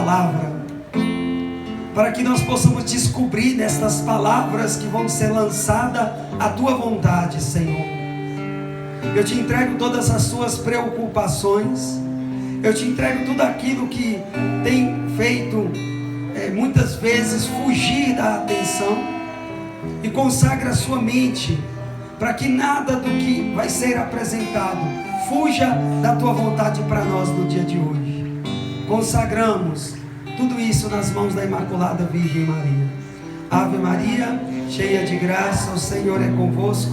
palavra, para que nós possamos descobrir nestas palavras que vão ser lançadas a tua vontade, Senhor. Eu te entrego todas as suas preocupações, eu te entrego tudo aquilo que tem feito muitas vezes fugir da atenção, e consagra a sua mente para que nada do que vai ser apresentado fuja da tua vontade para nós no dia de hoje. Consagramos tudo isso nas mãos da Imaculada Virgem Maria. Ave Maria, cheia de graça, o Senhor é convosco.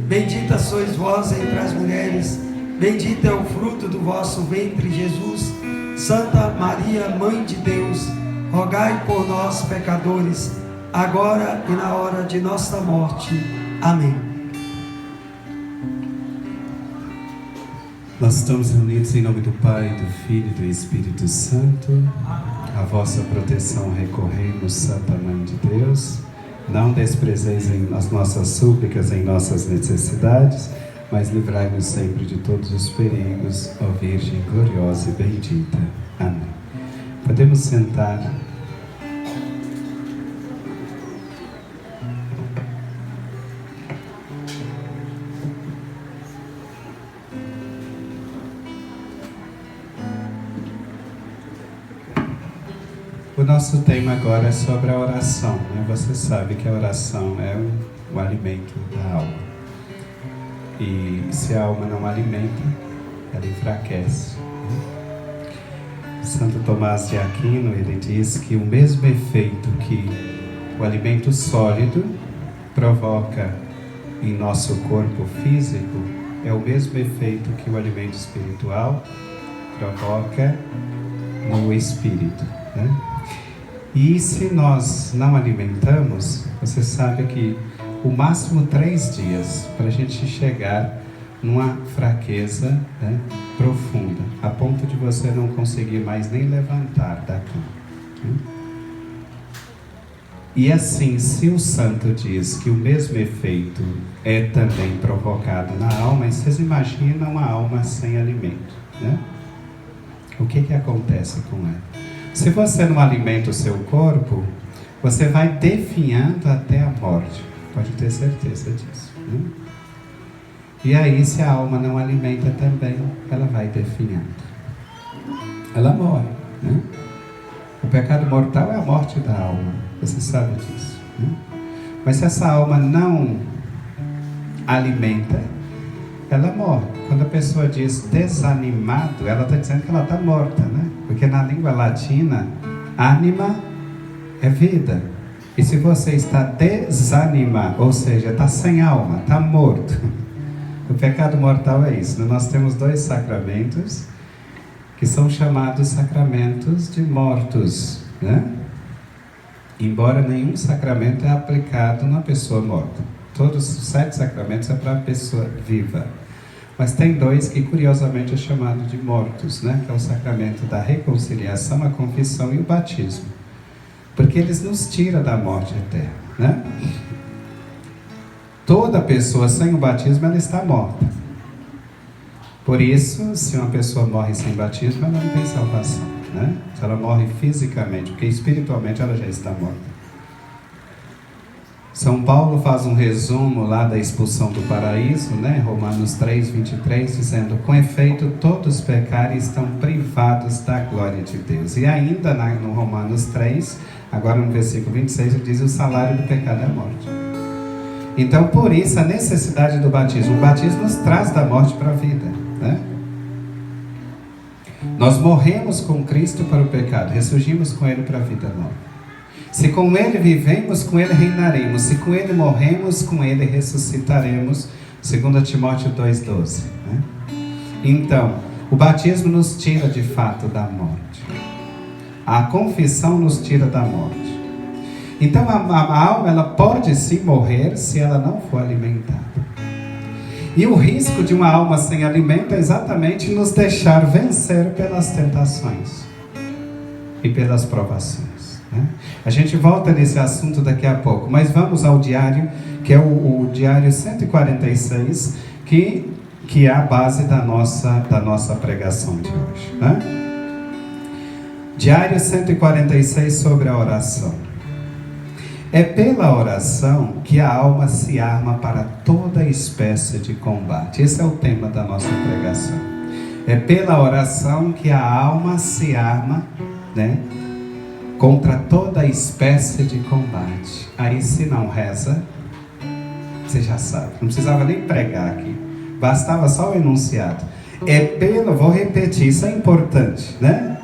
Bendita sois vós entre as mulheres, bendito é o fruto do vosso ventre, Jesus. Santa Maria, Mãe de Deus, rogai por nós, pecadores, agora e na hora de nossa morte. Amém. Nós estamos reunidos em nome do Pai, do Filho e do Espírito Santo. A vossa proteção recorremos, Santa Mãe de Deus. Não desprezeis as nossas súplicas em nossas necessidades, mas livrai-nos sempre de todos os perigos, ó Virgem gloriosa e bendita. Amém. Podemos sentar. O nosso tema agora é sobre a oração, né? Você sabe que a oração é o alimento da alma. E se a alma não alimenta, ela enfraquece. Santo Tomás de Aquino, ele diz que o mesmo efeito que o alimento sólido provoca em nosso corpo físico, é o mesmo efeito que o alimento espiritual provoca no espírito, né? E se nós não alimentamos, você sabe que o máximo 3 dias para a gente chegar numa fraqueza, né, profunda, a ponto de você não conseguir mais nem levantar da cama, né? E assim, se o santo diz que o mesmo efeito é também provocado na alma, e vocês imaginam uma alma sem alimento, né? O que acontece com ela? Se você não alimenta o seu corpo, você vai definhando até a morte. Pode ter certeza disso, né? E aí, se a alma não alimenta também, ela vai definhando. Ela morre, né? O pecado mortal é a morte da alma. Você sabe disso, né? Mas se essa alma não alimenta, ela morre. Quando a pessoa diz desanimado, ela está dizendo que ela está morta, né? Porque na língua latina, ânima é vida. E se você está desanimado, ou seja, está sem alma, está morto. O pecado mortal é isso, né? Nós temos 2 sacramentos que são chamados sacramentos de mortos, né? Embora nenhum sacramento é aplicado na pessoa morta. Todos os 7 sacramentos é para a pessoa viva. Mas tem 2 que curiosamente é chamado de mortos, né? Que é o sacramento da reconciliação, a confissão e o batismo. Porque eles nos tiram da morte eterna, né? Toda pessoa sem o batismo, ela está morta. Por isso, se uma pessoa morre sem batismo, ela não tem salvação, né? Se ela morre fisicamente, porque espiritualmente ela já está morta. São Paulo faz um resumo lá da expulsão do paraíso, né? Romanos 3:23, dizendo: com efeito todos pecaram e estão privados da glória de Deus. E ainda no Romanos 3, agora no versículo 26, ele diz: o salário do pecado é a morte. Então, por isso, a necessidade do batismo. O batismo nos traz da morte para a vida, né? Nós morremos com Cristo para o pecado, ressurgimos com Ele para a vida nova. Se com Ele vivemos, com Ele reinaremos. Se com Ele morremos, com Ele ressuscitaremos. 2 Timóteo 2,12, né? Então, o batismo nos tira de fato da morte. A confissão nos tira da morte. Então, a alma, ela pode sim morrer se ela não for alimentada. E o risco de uma alma sem alimento é exatamente nos deixar vencer pelas tentações e pelas provações, né? A gente volta nesse assunto daqui a pouco, mas vamos ao diário, que é o diário 146, que é a base da nossa pregação de hoje, né? Diário 146 sobre a oração. É pela oração que a alma se arma para toda espécie de combate. Esse é o tema da nossa pregação. É pela oração que a alma se arma, né, contra toda espécie de combate. Aí, se não reza, você já sabe, não precisava nem pregar aqui, bastava só o enunciado. Vou repetir, isso é importante, né?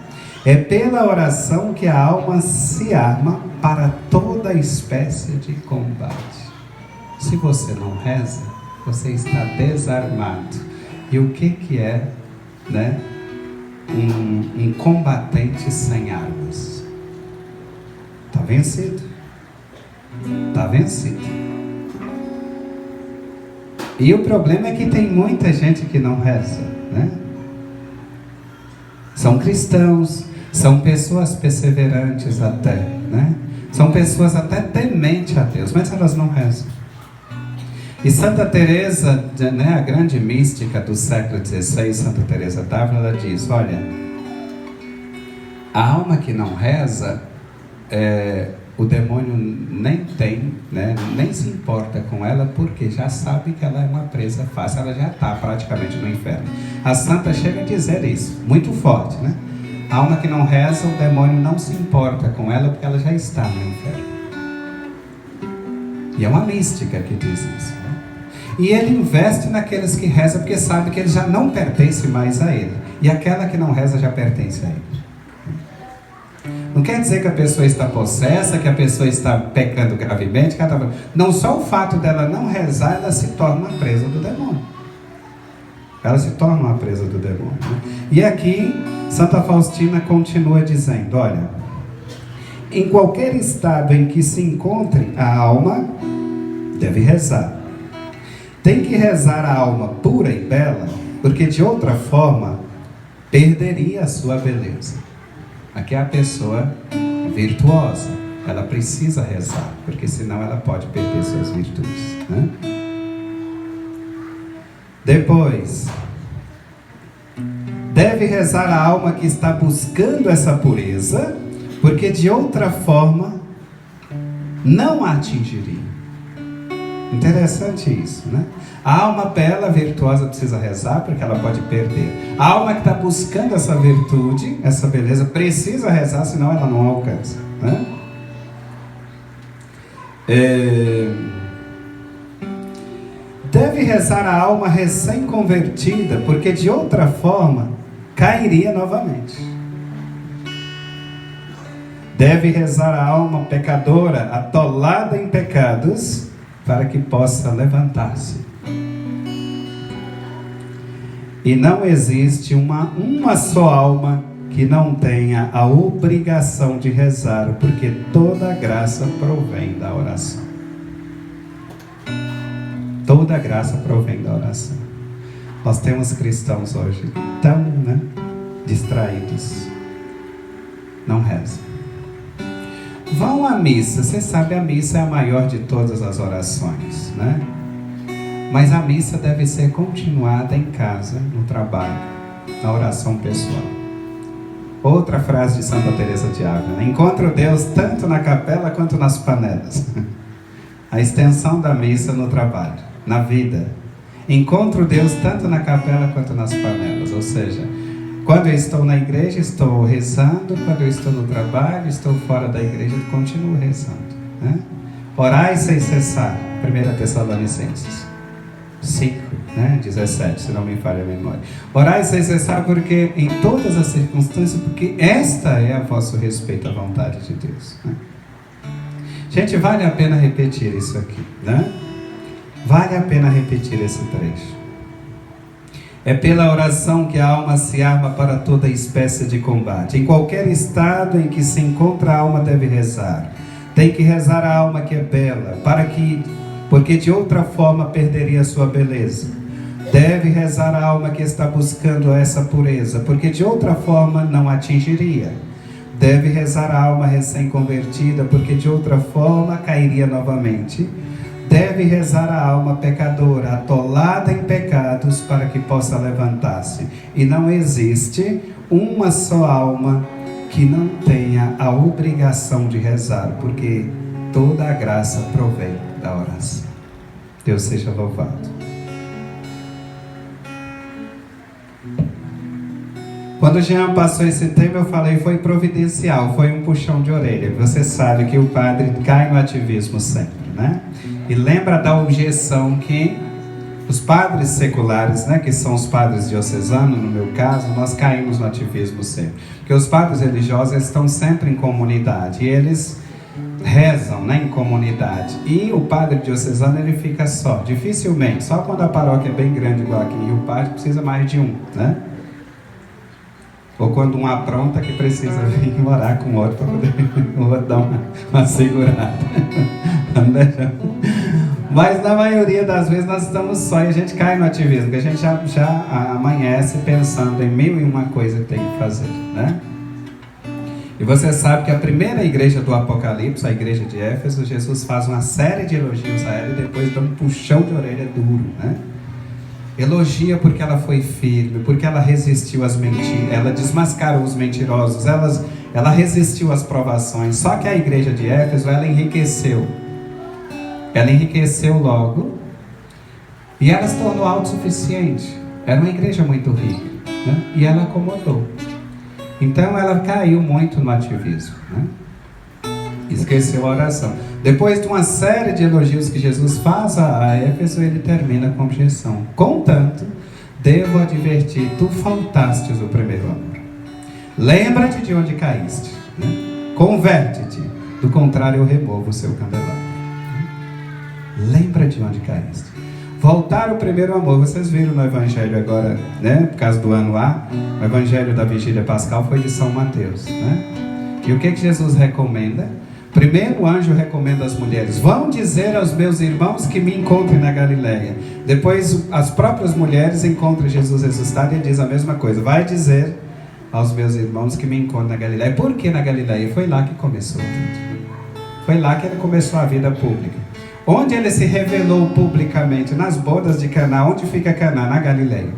É pela oração que a alma se arma para toda espécie de combate. Se você não reza, você está desarmado. E o que é, né, um combatente sem armas? Está vencido. Está vencido. E o problema é que tem muita gente que não reza, né? São cristãos, são pessoas perseverantes até, né? São pessoas até tementes a Deus, mas elas não rezam. E Santa Teresa, né, a grande mística do século XVI, Santa Teresa d'Ávila, ela diz, olha, a alma que não reza, o demônio nem tem, né, nem se importa com ela, porque já sabe que ela é uma presa fácil, ela já está praticamente no inferno. A santa chega a dizer isso, muito forte, né? A alma que não reza, o demônio não se importa com ela, porque ela já está no inferno. E é uma mística que diz isso, né? E ele investe naqueles que rezam, porque sabe que ele já não pertence mais a ele. E aquela que não reza já pertence a ele. Não quer dizer que a pessoa está possessa, que a pessoa está pecando gravemente. Não só o fato dela não rezar, ela se torna uma presa do demônio. Ela se torna uma presa do demônio, né? E aqui, Santa Faustina continua dizendo, olha, em qualquer estado em que se encontre a alma, deve rezar. Tem que rezar a alma pura e bela, porque de outra forma, perderia a sua beleza. Aqui é a pessoa virtuosa, ela precisa rezar, porque senão ela pode perder suas virtudes, né? Depois, deve rezar a alma que está buscando essa pureza, porque de outra forma não a atingiria. Interessante isso, né? A alma bela, virtuosa, precisa rezar, porque ela pode perder. A alma que está buscando essa virtude, essa beleza, precisa rezar, senão ela não alcança, né? Deve rezar a alma recém-convertida, porque de outra forma cairia novamente. Deve rezar a alma pecadora, atolada em pecados, para que possa levantar-se. E não existe uma só alma que não tenha a obrigação de rezar, porque toda graça provém da oração. Toda graça provém da oração. Nós temos cristãos hoje tão, né, distraídos. Não rezam. Vão à missa. Você sabe, a missa é a maior de todas as orações, né? Mas a missa deve ser continuada em casa, no trabalho, na oração pessoal. Outra frase de Santa Teresa d'Ávila: encontro Deus tanto na capela quanto nas panelas. A extensão da missa no trabalho, na vida. Encontro Deus tanto na capela quanto nas panelas. Ou seja, quando eu estou na igreja, estou rezando. Quando eu estou no trabalho, estou fora da igreja, continuo rezando, né? Orai sem cessar. 1 Tessalonicenses 5, né? 17, se não me falha a memória. Orai sem cessar, porque em todas as circunstâncias, porque esta é a vosso respeito à vontade de Deus, né? Gente, vale a pena repetir isso aqui, né? Vale a pena repetir esse trecho. É pela oração que a alma se arma para toda espécie de combate. Em qualquer estado em que se encontra, a alma deve rezar. Tem que rezar a alma que é bela, porque de outra forma perderia a sua beleza. Deve rezar a alma que está buscando essa pureza, porque de outra forma não atingiria. Deve rezar a alma recém-convertida, porque de outra forma cairia novamente. Deve rezar a alma pecadora, atolada em pecados, para que possa levantar-se. E não existe uma só alma que não tenha a obrigação de rezar, porque toda a graça provém da oração. Deus seja louvado. Quando o Jean passou esse tema, eu falei, foi providencial, foi um puxão de orelha. Você sabe que o padre cai no ativismo sempre, né? E lembra da objeção que os padres seculares, né, que são os padres diocesanos, no meu caso, nós caímos no ativismo sempre. Porque os padres religiosos eles estão sempre em comunidade, e eles rezam, né, em comunidade. E o padre diocesano, ele fica só, dificilmente, só quando a paróquia é bem grande, igual aqui em Rio Pardo, precisa mais de um, né? Ou quando um apronta que precisa vir morar com o outro para poder o outro dar uma segurada. Mas na maioria das vezes nós estamos só e a gente cai no ativismo, porque a gente já amanhece pensando em mil e uma coisa que tem que fazer, né? E você sabe que a primeira igreja do Apocalipse, a igreja de Éfeso, Jesus faz uma série de elogios a ela e depois dá um puxão de orelha duro, né? Elogia porque ela foi firme, porque ela resistiu às mentiras, ela desmascarou os mentirosos, ela resistiu às provações. Só que a igreja de Éfeso, ela enriqueceu. Ela enriqueceu logo e ela se tornou autossuficiente. Era uma igreja muito rica, né? E ela acomodou. Então ela caiu muito no ativismo, né? Esqueceu a oração. Depois de uma série de elogios que Jesus faz a Éfeso, ele termina com objeção. Contanto, devo advertir, tu faltastes o primeiro amor. Lembra-te de onde caíste, né? Converte-te, do contrário eu removo o seu candelabro. Lembra de onde caíste. Voltar ao primeiro amor. Vocês viram no Evangelho agora, né? Por causa do ano A, o Evangelho da Vigília Pascal foi de São Mateus, né? E o que Jesus recomenda? Primeiro o anjo recomenda às mulheres: vão dizer aos meus irmãos que me encontrem na Galileia. Depois as próprias mulheres encontram Jesus ressuscitado e diz a mesma coisa: vai dizer aos meus irmãos que me encontram na Galileia. Por que na Galileia? Foi lá que começou tudo. Foi lá que ele começou a vida pública. Onde ele se revelou publicamente? Nas bodas de Caná. Onde fica Caná? Na Galileia.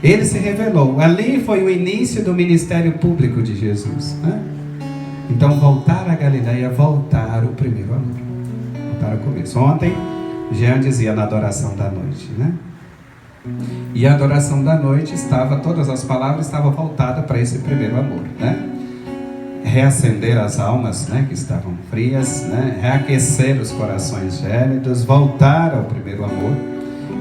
Ele se revelou. Ali foi o início do ministério público de Jesus, né? Então voltar à Galileia, voltar o primeiro amor, voltar ao começo. Ontem Jean dizia na adoração da noite, né? E a adoração da noite todas as palavras estavam voltadas para esse primeiro amor, né? Reacender as almas, né, que estavam frias, né? Reaquecer os corações gélidos, voltar ao primeiro amor.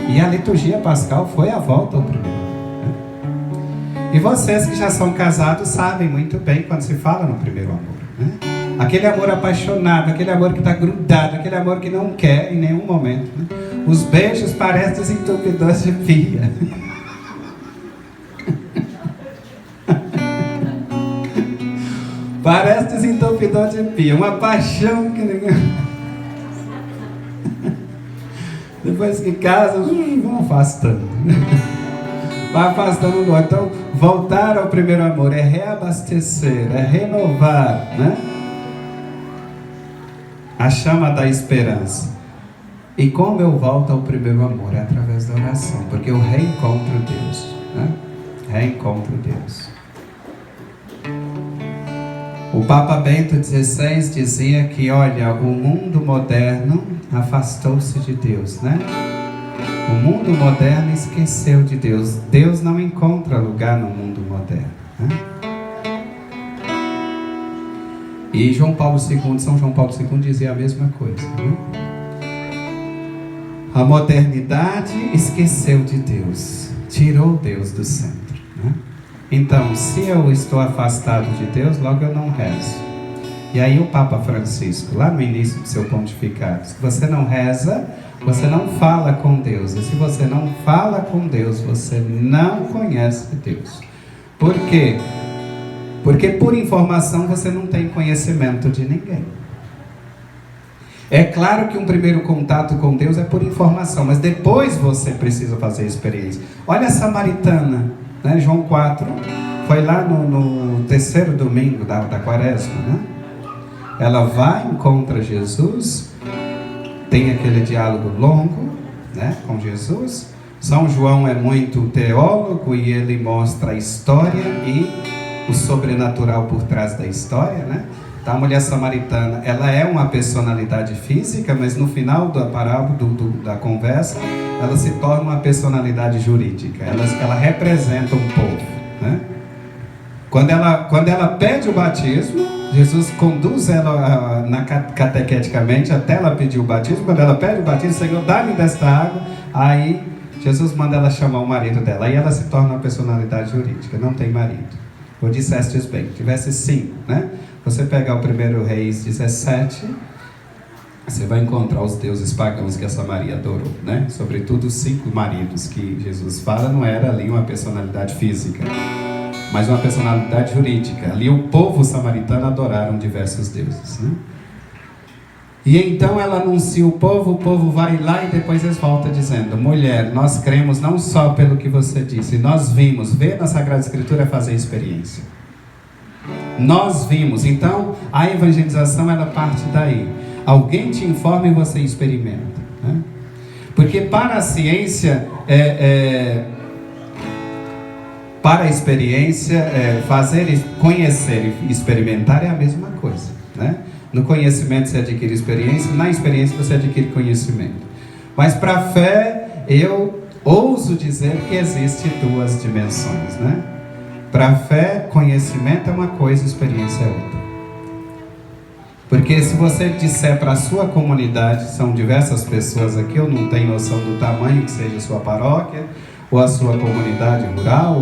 E a liturgia pascal foi a volta ao primeiro amor, né? E vocês que já são casados sabem muito bem quando se fala no primeiro amor, né? Aquele amor apaixonado, aquele amor que está grudado, aquele amor que não quer em nenhum momento, né? Os beijos parecem desentupidores de pia. Parece desentupidor de pia, uma paixão que ninguém... Depois que casa, vão afastando. Vai afastando o outro. Então, voltar ao primeiro amor é reabastecer, é renovar, né? A chama da esperança. E como eu volto ao primeiro amor? É através da oração, porque eu reencontro Deus, né? Reencontro Deus. O Papa Bento XVI dizia que, olha, o mundo moderno afastou-se de Deus, né? O mundo moderno esqueceu de Deus. Deus não encontra lugar no mundo moderno, né? E São João Paulo II dizia a mesma coisa, né? A modernidade esqueceu de Deus, tirou Deus do centro, né? Então, se eu estou afastado de Deus, logo eu não rezo. E aí o Papa Francisco, lá no início do seu pontificado, se você não reza, você não fala com Deus. E se você não fala com Deus, você não conhece Deus. Por quê? Porque por informação você não tem conhecimento de ninguém. É claro que um primeiro contato com Deus é por informação, mas depois você precisa fazer experiência. Olha a samaritana, né? João 4, foi lá no terceiro domingo da quaresma, né? Ela vai, encontra Jesus, tem aquele diálogo longo, né, com Jesus. São João é muito teólogo e ele mostra a história e o sobrenatural por trás da história, né? Então, a mulher samaritana, ela é uma personalidade física, mas no final da parábola, da conversa, ela se torna uma personalidade jurídica. Ela representa um povo, né? Quando ela pede o batismo, Jesus conduz ela catequeticamente até ela pedir o batismo. Quando ela pede o batismo, Senhor, dá-me desta água. Aí Jesus manda ela chamar o marido dela. Aí ela se torna uma personalidade jurídica, não tem marido. Ou dissestes bem, tivesse 5, né? Você pegar o 1 Reis 17, você vai encontrar os deuses pagãos que essa Maria adorou, né? Sobretudo os 5 maridos que Jesus fala, não era ali uma personalidade física, mas uma personalidade jurídica. Ali o povo samaritano adoraram diversos deuses, né? E então ela anuncia o povo vai lá e depois eles voltam dizendo: mulher, nós cremos não só pelo que você disse, nós vimos. Ver na Sagrada Escritura é fazer experiência. Nós vimos. Então a evangelização, ela parte daí. Alguém te informa e você experimenta, né? Porque para a ciência, para a experiência, conhecer e experimentar é a mesma coisa, né? No conhecimento você adquire experiência, na experiência você adquire conhecimento. Mas para a fé, eu ouso dizer que existem 2 dimensões, né? Para a fé, conhecimento é uma coisa, experiência é outra. Porque se você disser para a sua comunidade, são diversas pessoas aqui, eu não tenho noção do tamanho que seja a sua paróquia, ou a sua comunidade rural,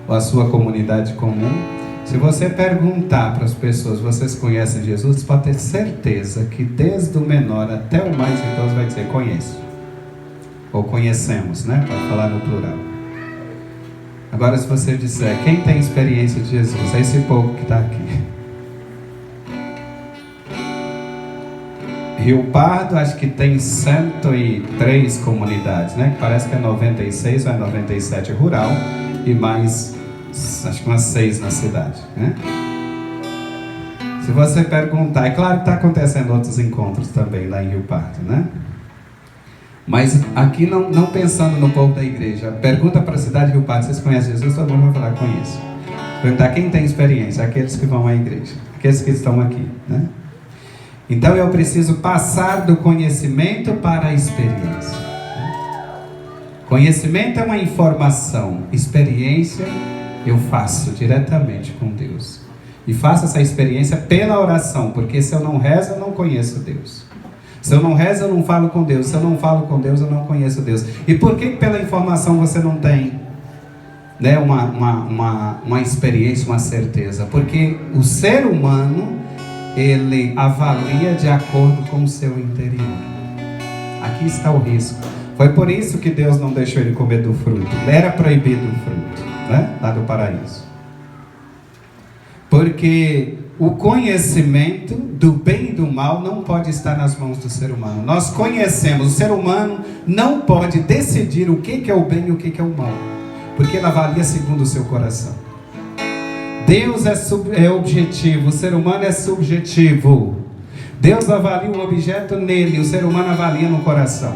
ou a sua comunidade comum. Se você perguntar para as pessoas, vocês conhecem Jesus? Pode ter certeza que desde o menor até o mais idoso vai dizer, conheço. Ou conhecemos, né? Pode falar no plural. Agora, se você disser, quem tem experiência de Jesus? É esse povo que está aqui. Rio Pardo, acho que tem 103 comunidades, né? Que parece que é 96 ou é 97 rural e mais, acho que umas 6 na cidade, né? Se você perguntar, é claro que está acontecendo outros encontros também lá em Rio Pardo, né? Mas aqui não pensando no povo da igreja, pergunta para a cidade de Rio Pardo, vocês conhecem Jesus? Todo mundo vai falar, conheço. Perguntar quem tem experiência, aqueles que vão à igreja, aqueles que estão aqui, né? Então eu preciso passar do conhecimento para a experiência. Conhecimento é uma informação, experiência eu faço diretamente com Deus. E faço essa experiência pela oração, porque se eu não rezo, eu não conheço Deus. Se eu não rezo, eu não falo com Deus. Se eu não falo com Deus, eu não conheço Deus. E por que pela informação você não tem, né, uma experiência, uma certeza? Porque o ser humano, ele avalia de acordo com o seu interior. Aqui está o risco. Foi por isso que Deus não deixou ele comer do fruto. Era proibido o fruto, né? Lá do paraíso. Porque o conhecimento do bem e do mal não pode estar nas mãos do ser humano. Nós conhecemos, o ser humano não pode decidir o que é o bem e o que é o mal. Porque ele avalia segundo o seu coração. Deus é objetivo, o ser humano é subjetivo. Deus avalia um objeto nele, o ser humano avalia no coração.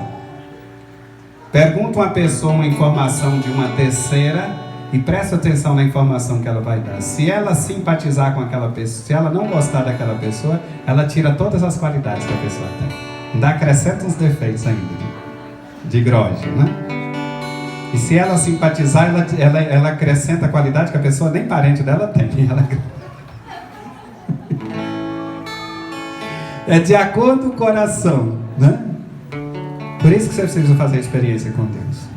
Pergunta uma pessoa uma informação de uma terceira e presta atenção na informação que ela vai dar. Se ela simpatizar com aquela pessoa, se ela não gostar daquela pessoa, ela tira todas as qualidades que a pessoa tem. Ainda acrescenta uns defeitos ainda, de grogue, né? E se ela simpatizar, ela acrescenta a qualidade que a pessoa nem parente dela tem. É de acordo com o coração, né? Por isso que você precisa fazer experiência com Deus.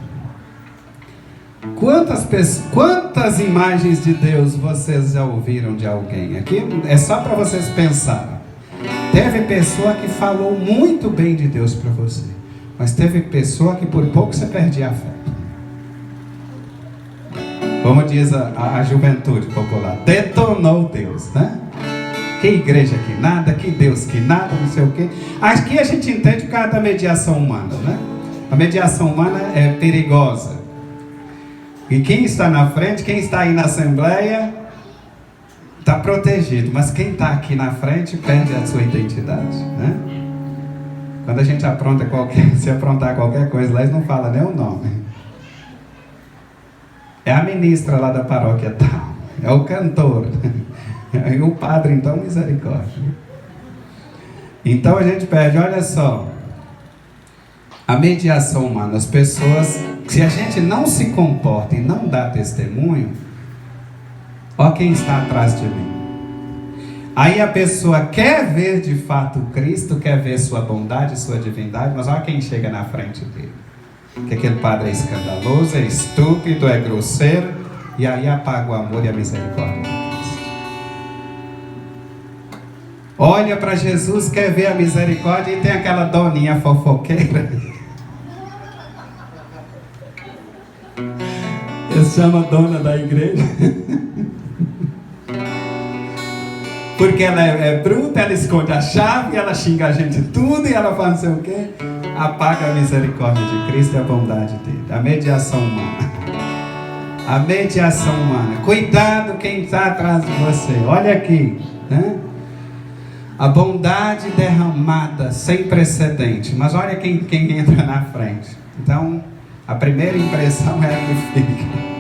Quantas imagens de Deus vocês já ouviram de alguém? Aqui é só para vocês pensarem. Teve pessoa que falou muito bem de Deus para você, mas teve pessoa que por pouco você perdia a fé. Como diz a juventude popular, detonou Deus, né? Que igreja que nada, que Deus que nada, não sei o quê. Aqui a gente entende por causa da mediação humana, né? A mediação humana é perigosa. E quem está na frente, quem está aí na Assembleia, está protegido. Mas quem está aqui na frente perde a sua identidade, né? Quando a gente se aprontar qualquer coisa lá, eles não falam nem o nome. É a ministra lá da paróquia tal. é o cantor. E o padre, então, misericórdia. Então a gente pede, olha só, a mediação humana, as pessoas, se a gente não se comporta e não dá testemunho, ó quem está atrás de mim. Aí a pessoa quer ver de fato Cristo, quer ver sua bondade, sua divindade, mas olha quem chega na frente dele. Que aquele padre é escandaloso, é estúpido, é grosseiro, e aí apaga o amor e a misericórdia de Cristo. Olha para Jesus, quer ver a misericórdia, e tem aquela doninha fofoqueira. Ele chama dona da igreja. Porque ela é bruta, ela esconde a chave, ela xinga a gente tudo, e ela faz não sei o quê. Apaga a misericórdia de Cristo e a bondade dele. A mediação humana. A mediação humana. Cuidado quem está atrás de você. Olha aqui, né? A bondade derramada sem precedente. Mas olha quem entra na frente. Então, a primeira impressão é a que fica.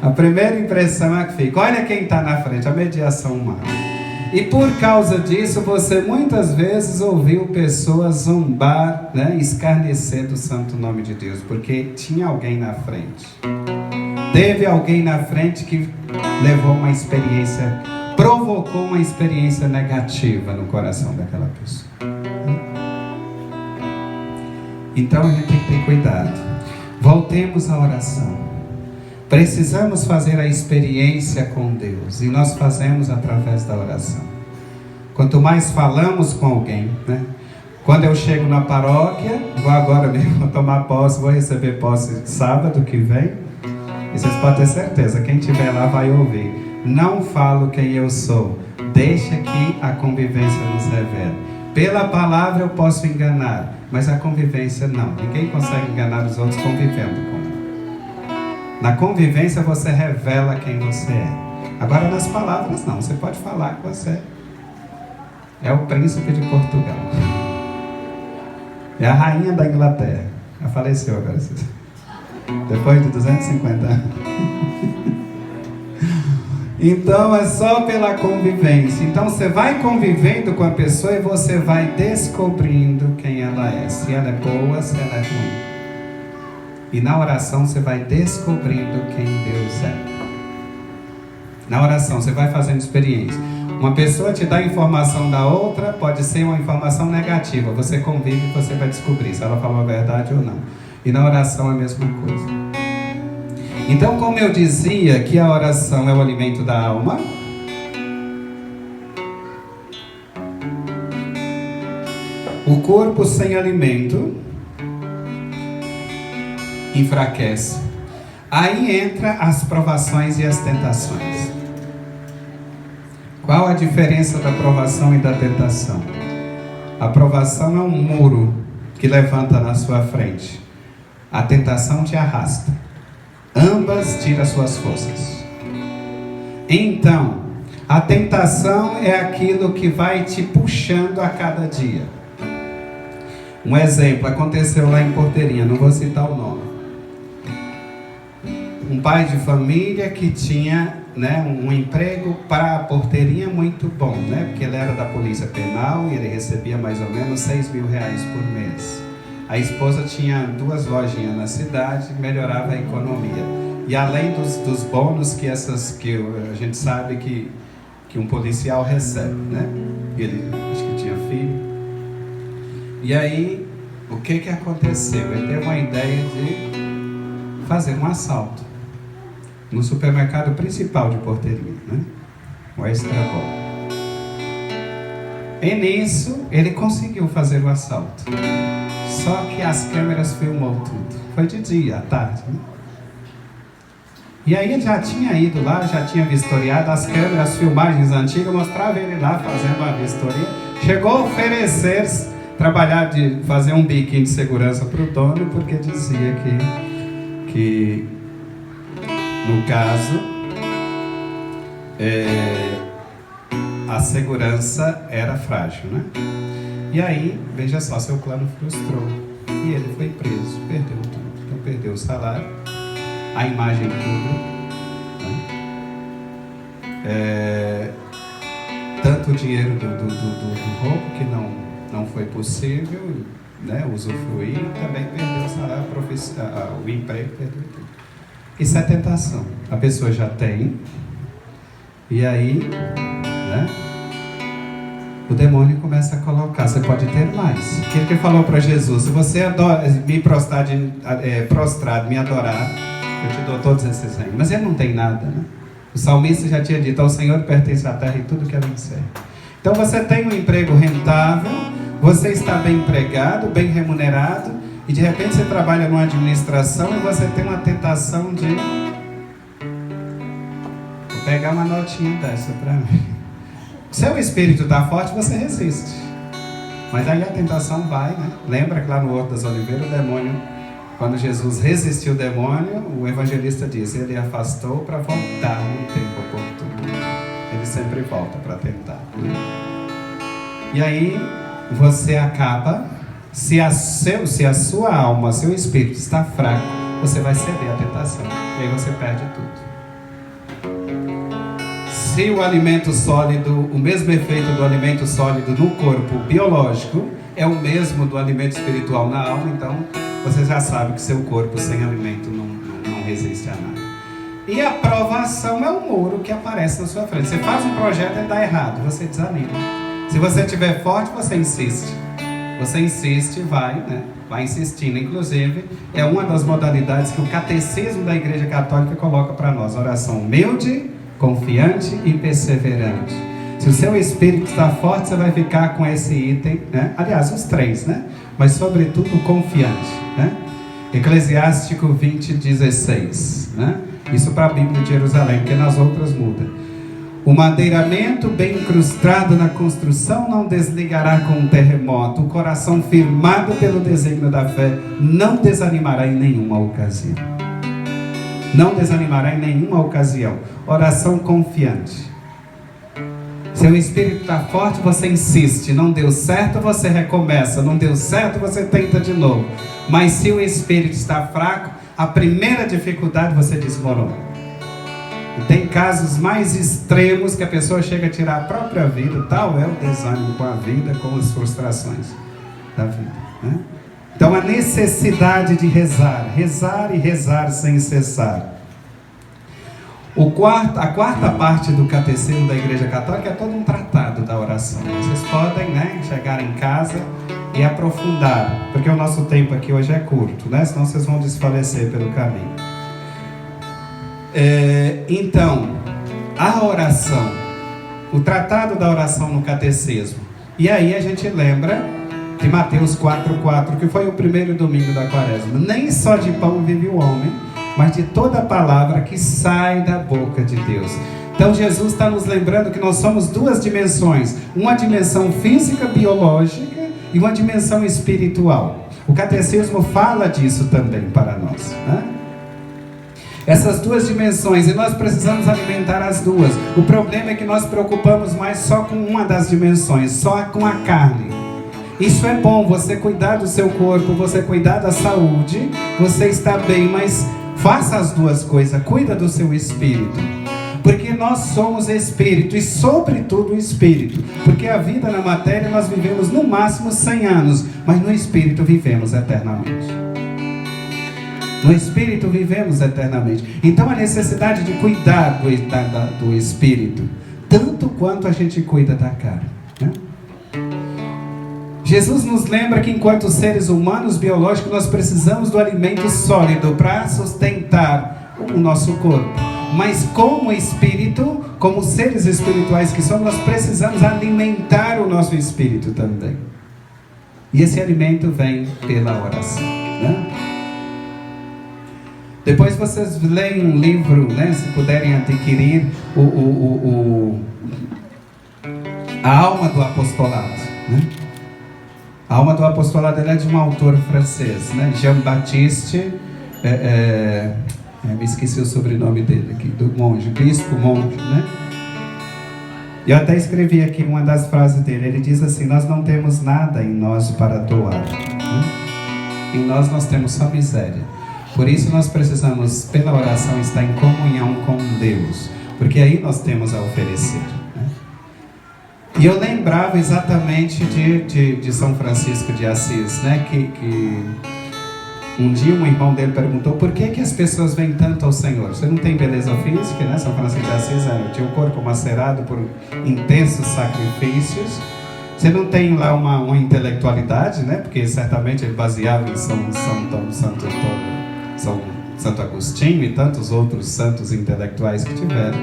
A primeira impressão é a que fica. Olha quem está na frente, a mediação humana. E por causa disso, você muitas vezes ouviu pessoas zombar, né, escarnecer do santo nome de Deus, porque tinha alguém na frente. Teve alguém na frente que levou uma experiência, provocou uma experiência negativa no coração daquela pessoa. Então a gente tem que ter cuidado. Voltemos à oração. Precisamos fazer a experiência com Deus, e nós fazemos através da oração. Quanto mais falamos com alguém, né? Quando eu chego na paróquia, vou agora mesmo vou tomar posse, vou receber posse sábado que vem, e vocês podem ter certeza, quem estiver lá vai ouvir. Não falo quem eu sou, deixa que a convivência nos revele. Pela palavra eu posso enganar, mas a convivência não. Ninguém consegue enganar os outros convivendo com. Na convivência você revela quem você é. Agora nas palavras não. Você pode falar que você é o príncipe de Portugal. É a rainha da Inglaterra. Já faleceu agora. Depois de 250 anos. Então é só pela convivência. Então você vai convivendo com a pessoa e você vai descobrindo quem ela é. Se ela é boa, se ela é ruim. E na oração você vai descobrindo quem Deus é. Na oração você vai fazendo experiência. Uma pessoa te dá informação da outra, pode ser uma informação negativa. Você convive e você vai descobrir se ela falou a verdade ou não. E na oração é a mesma coisa. Então, como eu dizia que a oração é o alimento da alma, o corpo sem alimento enfraquece. Aí entra as provações e as tentações. Qual a diferença da provação e da tentação? A provação é um muro que levanta na sua frente. A tentação te arrasta. Ambas tiram suas forças. Então, a tentação é aquilo que vai te puxando a cada dia. Um exemplo, aconteceu lá em Porteirinha, não vou citar o nome. Um pai de família que tinha, né, um emprego para a Porteirinha muito bom, né, porque ele era da polícia penal e ele recebia mais ou menos 6 mil reais por mês. A esposa tinha 2 lojinhas na cidade, melhorava a economia. E além dos bônus que a gente sabe que um policial recebe, né? Ele acho que tinha filho. E aí, o que aconteceu? Ele teve uma ideia de fazer um assalto no supermercado principal de Porteirinha, né? O Estrabol. E nisso, ele conseguiu fazer o assalto. Só que as câmeras filmou tudo. Foi de dia, à tarde, né? E aí ele já tinha ido lá, já tinha vistoriado as câmeras, as filmagens antigas, mostrava ele lá fazendo uma vistoria. Chegou a oferecer fazer um biquinho de segurança para o dono, porque dizia que no caso, a segurança era frágil, né? E aí, veja só, seu plano frustrou. E ele foi preso, perdeu tudo. Então perdeu o salário, a imagem pública, né? Tanto o dinheiro do roubo, que não foi possível, né, usufruir, também perdeu o salário, o emprego, perdeu tudo. Isso é tentação. A pessoa já tem, e aí, né, o demônio começa a colocar, você pode ter mais. Aquilo que ele falou para Jesus: se você me prostrado, me adorar, eu te dou todos esses reinos. Mas ele não tem nada, né? O salmista já tinha dito: ao Senhor pertence a terra e tudo que ela encerra. Então você tem um emprego rentável, você está bem empregado, bem remunerado, e de repente você trabalha numa administração e você tem uma tentação de... Vou pegar uma notinha dessa para mim. Seu espírito está forte, você resiste. Mas aí a tentação vai, né? Lembra que lá no Horto das Oliveiras, o demônio, quando Jesus resistiu o demônio, o evangelista diz: ele afastou para voltar no tempo oportuno. Ele sempre volta para tentar, né? E aí você acaba, se a sua alma, seu espírito está fraco, você vai ceder à tentação. E aí você perde tudo. Se o alimento sólido, o mesmo efeito do alimento sólido no corpo biológico é o mesmo do alimento espiritual na alma, então você já sabe que seu corpo sem alimento não resiste a nada. E a provação é o muro que aparece na sua frente. Você faz um projeto e dá errado, você desanima. Se você estiver forte, você insiste. Você insiste, vai insistindo. Inclusive, é uma das modalidades que o catecismo da Igreja Católica coloca para nós: oração humilde, confiante e perseverante. Se o seu espírito está forte, você vai ficar com esse item, né? Aliás, os três, né? Mas sobretudo confiante, né? Eclesiástico 20:16, né? Isso para a Bíblia de Jerusalém, porque nas outras muda. O madeiramento bem incrustado na construção não desligará com um terremoto. O coração firmado pelo desígnio da fé não desanimará em nenhuma ocasião. Não desanimará em nenhuma ocasião. Oração confiante. Seu espírito está forte, você insiste. Não deu certo, você recomeça. Não deu certo, você tenta de novo. Mas se o espírito está fraco, a primeira dificuldade você desmorona. E tem casos mais extremos que a pessoa chega a tirar a própria vida. Tal é o desânimo com a vida, com as frustrações da vida, né? Então a necessidade de rezar e rezar sem cessar. A quarta parte do catecismo da Igreja Católica é todo um tratado da oração. Vocês podem, né, chegar em casa e aprofundar, porque o nosso tempo aqui hoje é curto, né? Senão vocês vão desfalecer pelo caminho. Então, a oração, o tratado da oração no catecismo. E aí a gente lembra de Mateus 4:4, que foi o primeiro domingo da quaresma. Nem só de pão vive o homem, mas de toda a palavra que sai da boca de Deus. Então Jesus está nos lembrando que nós somos duas dimensões: uma dimensão física, biológica, e uma dimensão espiritual. O catecismo fala disso também para nós, né? Essas duas dimensões, e nós precisamos alimentar as duas. O problema é que nós preocupamos mais só com uma das dimensões, só com a carne. Isso é bom, você cuidar do seu corpo, você cuidar da saúde, você está bem, mas faça as duas coisas, cuida do seu espírito. Porque nós somos espírito, e sobretudo espírito. Porque a vida na matéria nós vivemos no máximo 100 anos, mas no espírito vivemos eternamente. No espírito vivemos eternamente. Então a necessidade de cuidar do espírito, tanto quanto a gente cuida da carne, né? Jesus nos lembra que enquanto seres humanos biológicos nós precisamos do alimento sólido para sustentar o nosso corpo. Mas como espírito, como seres espirituais que somos, nós precisamos alimentar o nosso espírito também. E esse alimento vem pela oração, né? Depois vocês leem um livro, né, se puderem adquirir, A Alma do Apostolado, né? A Alma do Apostolado, ela é de um autor francês, né? Jean-Baptiste, me esqueci o sobrenome dele aqui, do monge, bispo monge, né? E eu até escrevi aqui uma das frases dele. Ele diz assim: nós não temos nada em nós para doar, né? Em nós temos só miséria. Por isso nós precisamos, pela oração, estar em comunhão com Deus. porque aí nós temos a oferecer, né? E eu lembrava exatamente de São Francisco de Assis, né? Que um dia um irmão dele perguntou: por que as pessoas vêm tanto ao Senhor? Você não tem beleza física, né? São Francisco de Assis tinha o corpo macerado por intensos sacrifícios. Você não tem lá uma intelectualidade, né? Porque certamente ele baseava em Santo Agostinho e tantos outros santos intelectuais que tiveram.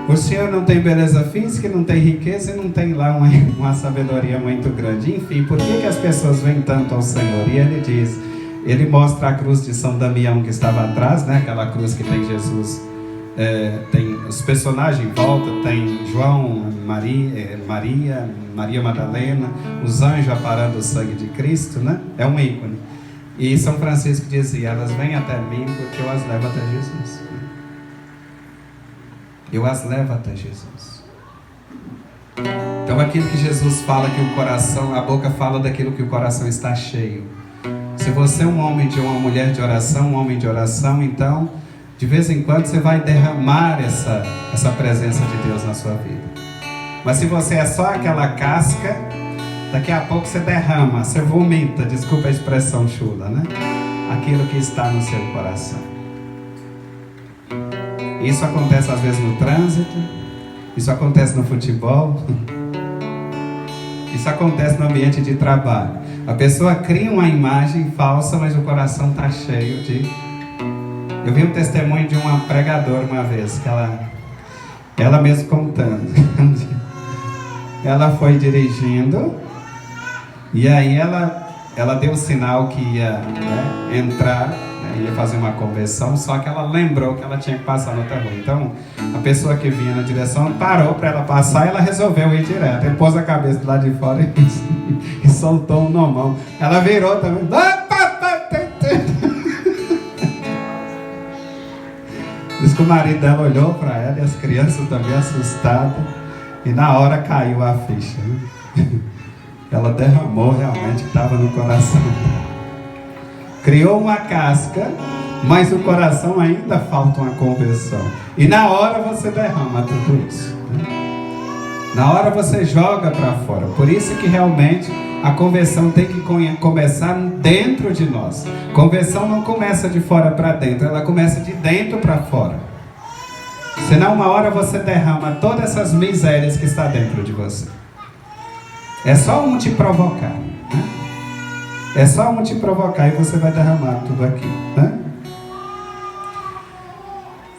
O Senhor não tem beleza física, não tem riqueza e não tem lá uma sabedoria muito grande. Enfim, por que as pessoas vêm tanto ao Senhor? E ele diz, ele mostra a cruz de São Damião que estava atrás, né? Aquela cruz que tem Jesus, tem os personagens em volta, tem João, Maria Madalena, os anjos aparando o sangue de Cristo, né? É um ícone. E São Francisco dizia, elas vêm até mim porque eu as levo até Jesus. Eu as levo até Jesus. Então aquilo que Jesus fala, que o coração, a boca fala daquilo que o coração está cheio. Se você é um homem de uma mulher de oração, um homem de oração, então de vez em quando você vai derramar essa presença de Deus na sua vida. Mas se você é só aquela casca, daqui a pouco você derrama, você vomita, desculpa a expressão chula, né? Aquilo que está no seu coração. Isso acontece às vezes no trânsito, isso acontece no futebol, isso acontece no ambiente de trabalho. A pessoa cria uma imagem falsa, mas o coração está cheio de... Eu vi um testemunho de uma pregadora uma vez, que ela mesma contando. Ela foi dirigindo e aí ela deu o sinal que ia, né, entrar, né, ia fazer uma conversão, só que ela lembrou que ela tinha que passar no outra rua. Então a pessoa que vinha na direção parou para ela passar e ela resolveu ir direto. Ele pôs a cabeça do lado de fora e soltou um nomão. Ela virou também. Diz que o marido dela olhou para ela e as crianças também assustadas. E na hora caiu a ficha, né? Ela derramou realmente o que estava no coração. Criou uma casca, mas o coração ainda falta uma conversão. E na hora você derrama tudo isso, né? Na hora você joga para fora. Por isso que realmente a conversão tem que começar dentro de nós. Conversão não começa de fora para dentro, ela começa de dentro para fora. Senão uma hora você derrama todas essas misérias que está dentro de você. É só um te provocar, né? É só um te provocar e você vai derramar tudo aqui, né?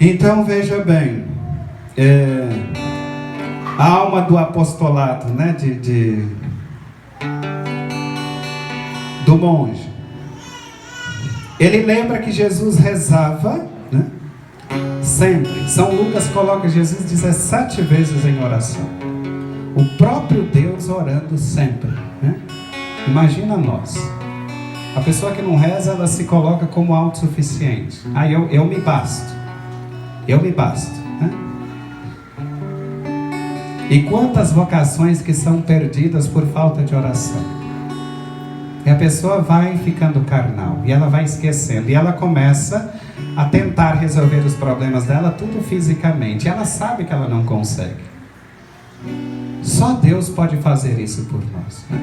Então veja bem, a alma do apostolado, né? Do monge. Ele lembra que Jesus rezava, né? Sempre. São Lucas coloca Jesus 17 vezes em oração. O próprio Deus orando sempre, né? Imagina nós. A pessoa que não reza, ela se coloca como autossuficiente. Eu me basto. Eu me basto, né? E quantas vocações que são perdidas por falta de oração. E a pessoa vai ficando carnal, e ela vai esquecendo, e ela começa a tentar resolver os problemas dela tudo fisicamente. E ela sabe que ela não consegue. Só Deus pode fazer isso por nós, né?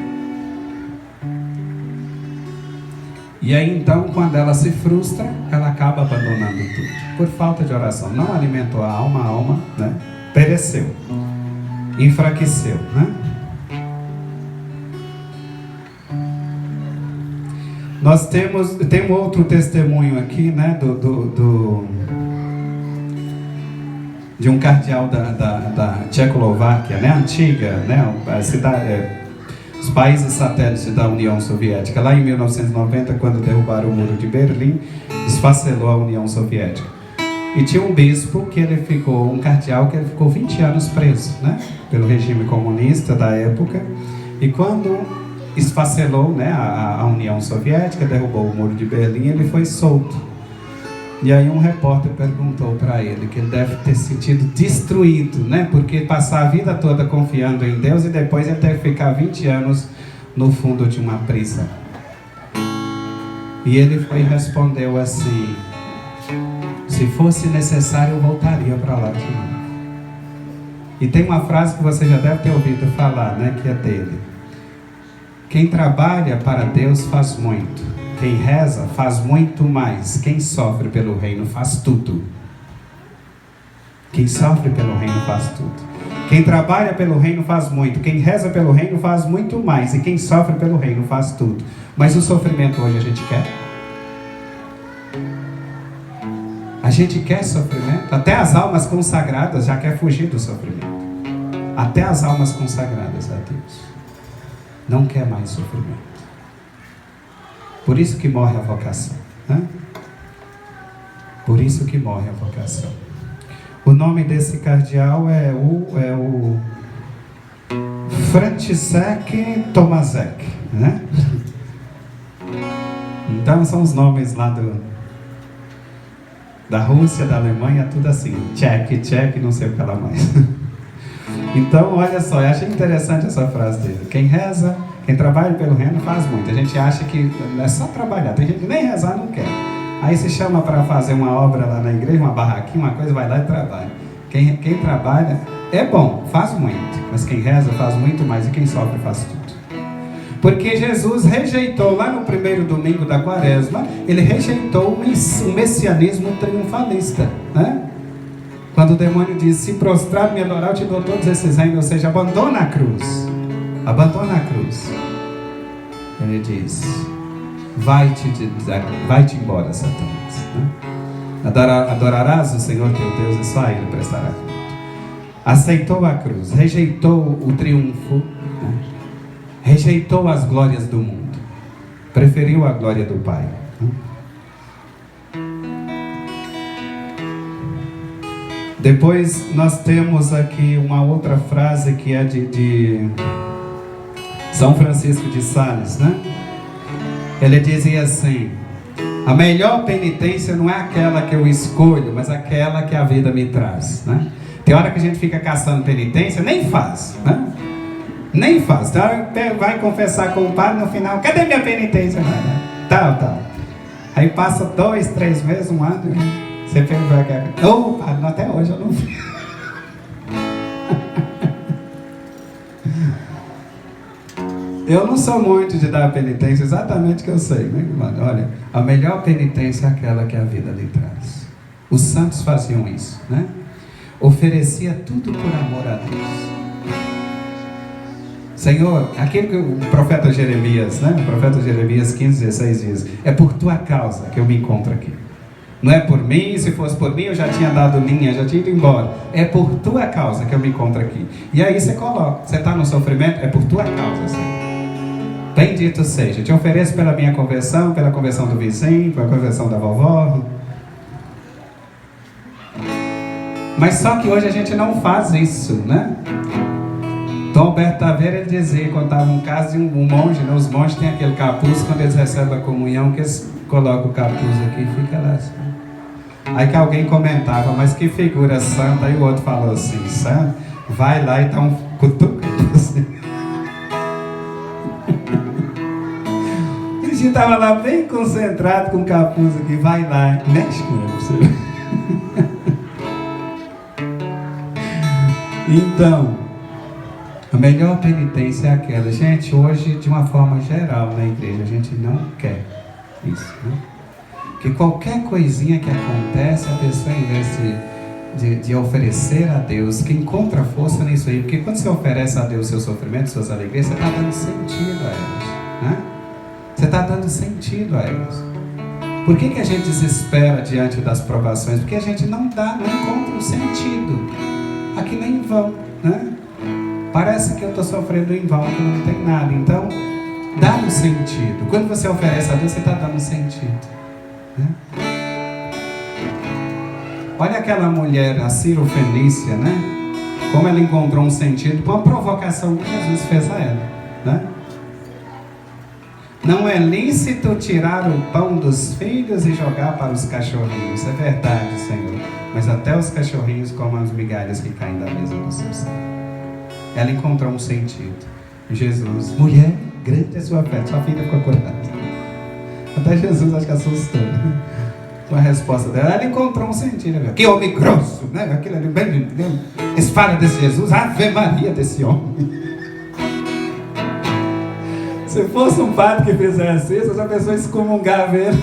E aí então, quando ela se frustra, ela acaba abandonando tudo. Por falta de oração. Não alimentou a alma, né? Pereceu. Enfraqueceu, né? Nós tem um outro testemunho aqui, né? De um cardeal da Tchecoslováquia, né? Antiga, né? A cidade... Os países satélites da União Soviética. Lá em 1990, quando derrubaram o muro de Berlim, esfacelou a União Soviética. E tinha um bispo que ele ficou, um cardeal que ele ficou 20 anos preso, né? Pelo regime comunista da época. E quando esfacelou, né, a União Soviética, derrubou o muro de Berlim, ele foi solto. E aí um repórter perguntou para ele que ele deve ter sentido destruído, né? Porque passar a vida toda confiando em Deus e depois ele deve ficar 20 anos no fundo de uma prisão. E ele foi e respondeu assim: Se fosse necessário, eu voltaria para lá de novo. E tem uma frase que você já deve ter ouvido falar, né? Que é dele. Quem trabalha para Deus faz muito. Quem reza faz muito mais. Quem sofre pelo reino faz tudo. Quem sofre pelo reino faz tudo. Quem trabalha pelo reino faz muito. Quem reza pelo reino faz muito mais. E quem sofre pelo reino faz tudo. Mas o sofrimento hoje a gente quer? A gente quer sofrimento? Até as almas consagradas já quer fugir do sofrimento. Até as almas consagradas a Deus não quer mais sofrimento. Por isso que morre a vocação, né? Por isso que morre a vocação. O nome desse cardeal é o František Tomášek, né? Então são os nomes lá da Rússia, da Alemanha, tudo assim, Tchek, não sei o que lá mais. Então, olha só, eu achei interessante essa frase dele. Quem reza, quem trabalha pelo reino faz muito. A gente acha que é só trabalhar, tem gente que nem rezar não quer. Aí se chama para fazer uma obra lá na igreja, uma barraquinha, uma coisa, vai lá e trabalha. Quem trabalha é bom, faz muito, mas quem reza faz muito mais e quem sofre faz tudo. Porque Jesus rejeitou, lá no primeiro domingo da quaresma, ele rejeitou o messianismo triunfalista, né? Quando o demônio diz, se prostrar me adorar, eu te dou todos esses reinos, ou seja, abandona a cruz. Abandona a cruz. Ele diz, vai-te embora, Satanás, né? Adorarás o Senhor teu Deus e só a Ele prestará culto. Aceitou a cruz, rejeitou o triunfo, né? Rejeitou as glórias do mundo, preferiu a glória do Pai, né? Depois nós temos aqui uma outra frase que é de São Francisco de Sales, né? Ele dizia assim: a melhor penitência não é aquela que eu escolho, mas aquela que a vida me traz, né? Tem hora que a gente fica caçando penitência, nem faz, né? Nem faz. Tem hora que vai confessar com o padre, no final, cadê minha penitência? Tal. Aí passa 2, 3 meses, um ano, você pergunta, padre, até hoje eu não vi. Eu não sou muito de dar penitência, exatamente que eu sei, né, irmão? Olha, a melhor penitência é aquela que a vida lhe traz. Os santos faziam isso, né? Oferecia tudo por amor a Deus. Senhor, aquilo que o profeta Jeremias, né? O profeta Jeremias 15:16 diz: é por tua causa que eu me encontro aqui. Não é por mim, se fosse por mim eu já tinha dado linha, já tinha ido embora. É por tua causa que eu me encontro aqui. E aí você coloca, você está no sofrimento, é por tua causa, Senhor. Bendito seja, te ofereço pela minha conversão, pela conversão do vizinho, pela conversão da vovó. Mas só que hoje a gente não faz isso, né? Dom Alberto Taveira, ele dizia, contava um caso de um monge, né? Os monges têm aquele capuz, quando eles recebem a comunhão, que eles colocam o capuz aqui e fica lá assim. Aí que alguém comentava, mas que figura santa. Aí o outro falou assim, santo, vai lá e dá um cutucado assim. Ele estava lá bem concentrado com o capuz aqui, vai lá, mexe com ele. Então, a melhor penitência é aquela. Gente, hoje, de uma forma geral, na igreja, a gente não quer isso, né? Que qualquer coisinha que acontece, a pessoa, em vez de oferecer a Deus, que encontra força nisso aí, porque quando você oferece a Deus seu sofrimento, suas alegrias, você está dando sentido a elas, né? Você está dando sentido a elas. Por que a gente desespera diante das provações? Porque a gente não encontra um sentido. Aqui nem em vão, né? Parece que eu estou sofrendo em vão, que não tem nada. Então, dá um sentido. Quando você oferece a Deus, você está dando sentido, né? Olha aquela mulher, a Cirofenícia, né? Como ela encontrou um sentido com a provocação que Jesus fez a ela, né? Não é lícito tirar o pão dos filhos e jogar para os cachorrinhos. É verdade, Senhor. Mas até os cachorrinhos comem as migalhas que caem da mesa do seu Senhor. Ela encontrou um sentido. Jesus, mulher, grande é sua fé, sua filha ficou curada. Até Jesus acho que assustou, né? com a resposta dela. Ela encontrou um sentido. Né? Que homem grosso, né? Aquilo ali, bem, eles falam desse Jesus, Ave Maria desse homem. Se fosse um padre que fizesse isso, essa pessoa excomungava ele.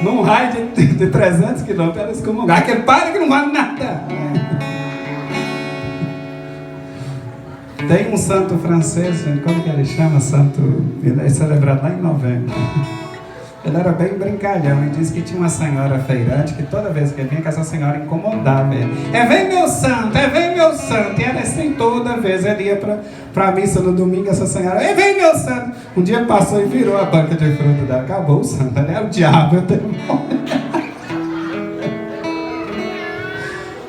Num raio de 300 quilômetros, ela excomungava. Aquele padre que não vale nada. Tem um santo francês, gente, como que ele chama? Ele é celebrado lá em novembro. Ele era bem brincalhão e disse que tinha uma senhora feirante que toda vez que ele vinha, que essa senhora incomodava ele. Vem meu santo, vem meu santo. E era assim toda vez. Ele ia para a missa no domingo, essa senhora, vem meu santo. Um dia passou e virou a banca de fruta dela. Acabou o santo, ele é o diabo, eu tenho.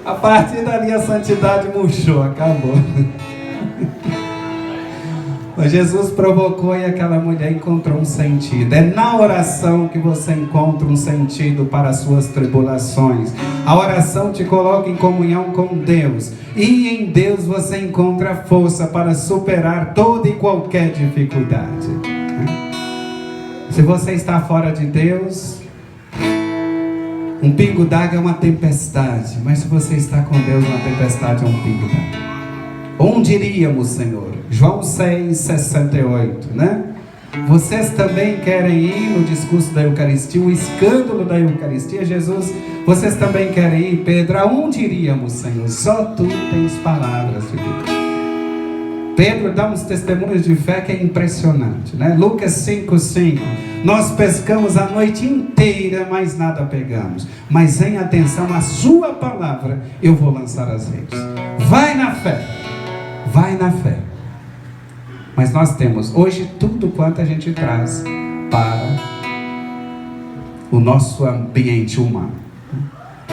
A partir dali a santidade murchou, acabou. Mas Jesus provocou e aquela mulher encontrou um sentido. É na oração que você encontra um sentido para as suas tribulações. A oração te coloca em comunhão com Deus. E em Deus você encontra força para superar toda e qualquer dificuldade. Se você está fora de Deus, um pingo d'água é uma tempestade. Mas se você está com Deus, uma tempestade é um pingo d'água. Onde iríamos, Senhor? João 6,68, né? Vocês também querem ir no discurso da Eucaristia, o escândalo da Eucaristia, Jesus, vocês também querem ir, Pedro? Aonde iríamos, Senhor? Só tu tens palavras de Deus. Pedro dá uns testemunhos de fé que é impressionante, né? Lucas 5,5, nós pescamos a noite inteira, mas nada pegamos. Mas em atenção à sua palavra, eu vou lançar as redes. Vai na fé. Vai na fé. Mas nós temos hoje tudo quanto a gente traz para o nosso ambiente humano.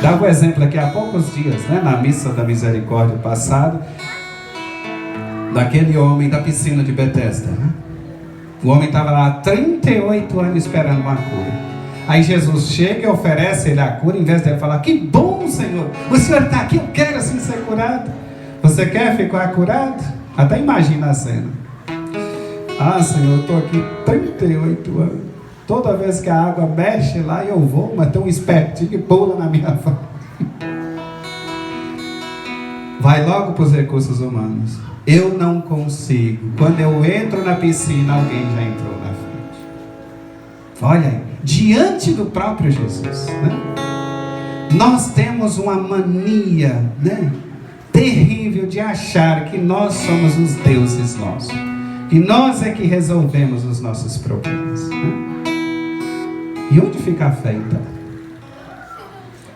Dava um exemplo aqui há poucos dias, né, na missa da misericórdia passada, daquele homem da piscina de Betesda, né? O homem estava lá há 38 anos esperando uma cura. Aí Jesus chega e oferece ele a cura, em vez de ele falar, que bom, Senhor, o Senhor está aqui, eu quero assim ser curado. Você quer ficar curado? Até imagina a cena. Ah, Senhor, eu estou aqui 38 anos. Toda vez que a água mexe lá, eu vou, mas tem um espertinho que pula na minha frente. Vai logo para os recursos humanos. Eu não consigo. Quando eu entro na piscina, alguém já entrou na frente. Olha aí, diante do próprio Jesus, né? Nós temos uma mania, né, terrível de achar que nós somos os deuses nossos, que nós é que resolvemos os nossos problemas, né? E onde fica a fé então?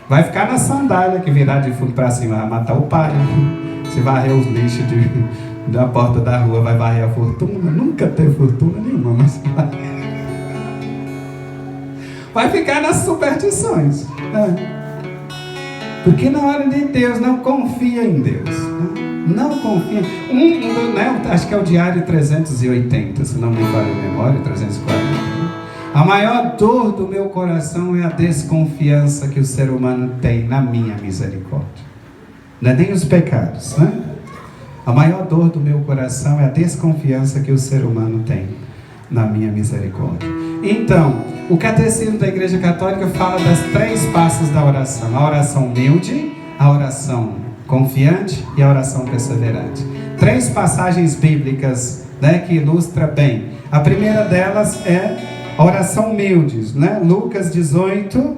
Vai ficar na sandália que virar de fundo para cima, vai matar o pai. Se varrer os lixos da porta da rua, vai varrer a fortuna. Nunca teve fortuna nenhuma, mas vai ficar nas superstições, né? Porque na hora de Deus, não confia em Deus, né? Não confia. Né? Acho que é o diário 380, se não me falha a memória, 340. A maior dor do meu coração é a desconfiança que o ser humano tem na minha misericórdia. Não é nem os pecados, né? A maior dor do meu coração é a desconfiança que o ser humano tem na minha misericórdia. Então, o Catecismo da Igreja Católica fala das 3 passos da oração. A oração humilde, a oração confiante e a oração perseverante. 3 passagens bíblicas, né, que ilustram bem. A primeira delas é a oração humilde, né? Lucas 18,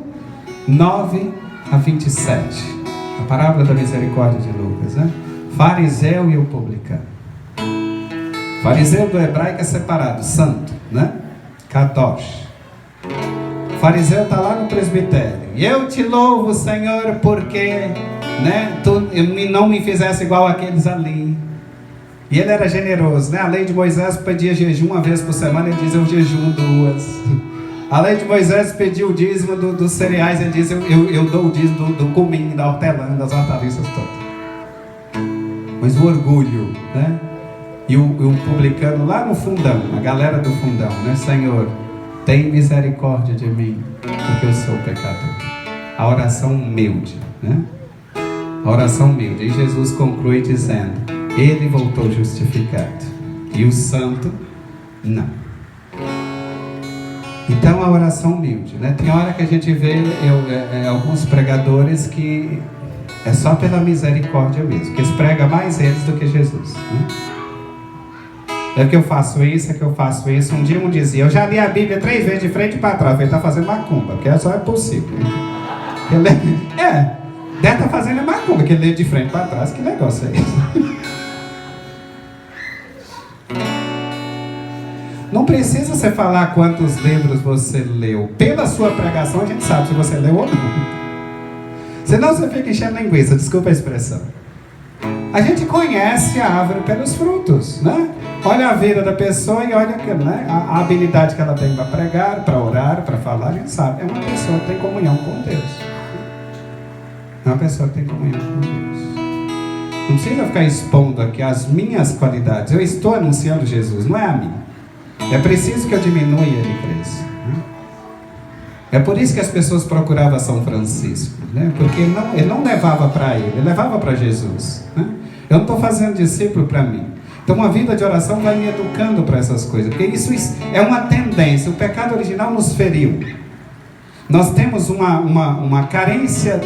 9 a 27. A parábola da misericórdia de Lucas, né? Fariseu e o publicano. Fariseu do hebraico é separado, santo, né? Kadosh. Fariseu está lá no presbitério. E eu te louvo, Senhor, porque, né, tu não me fizesse igual aqueles ali. E ele era generoso, né? A lei de Moisés pedia jejum uma vez por semana, ele diz, eu jejum 2. A lei de Moisés pediu o dízimo dos cereais, ele diz, eu dou o dízimo do cominho, da hortelã, das hortaliças todas. Mas o orgulho, né? E o publicano lá no fundão, a galera do fundão, né? Senhor, tem misericórdia de mim, porque eu sou pecador. A oração humilde, né? A oração humilde. E Jesus conclui dizendo, ele voltou justificado. E o santo, não. Então a oração humilde, né? Tem hora que a gente vê alguns pregadores que é só pela misericórdia mesmo, que eles pregam mais eles do que Jesus, né? É que eu faço isso, é que eu faço isso. Um dia um dizia, eu já li a Bíblia 3 vezes de frente para trás. Ele está fazendo macumba, porque só é possível. Deve estar fazendo macumba, que ele lê de frente para trás. Que negócio é esse? Não precisa você falar quantos livros você leu. Pela sua pregação a gente sabe se você leu ou não. Senão você fica enchendo linguiça, desculpa a expressão. A gente conhece a árvore pelos frutos, né? Olha a vida da pessoa e olha né, a habilidade que ela tem para pregar, para orar, para falar, a gente sabe. É uma pessoa que tem comunhão com Deus. É uma pessoa que tem comunhão com Deus. Não precisa ficar expondo aqui as minhas qualidades. Eu estou anunciando Jesus, não é a mim. É preciso que eu diminua e ele cresça. Né? É por isso que as pessoas procuravam São Francisco, né? Porque ele não levava para ele levava para Jesus. Né? Eu não estou fazendo discípulo para mim. Então uma vida de oração vai me educando para essas coisas, porque isso é uma tendência. O pecado original nos feriu. Nós temos uma carência,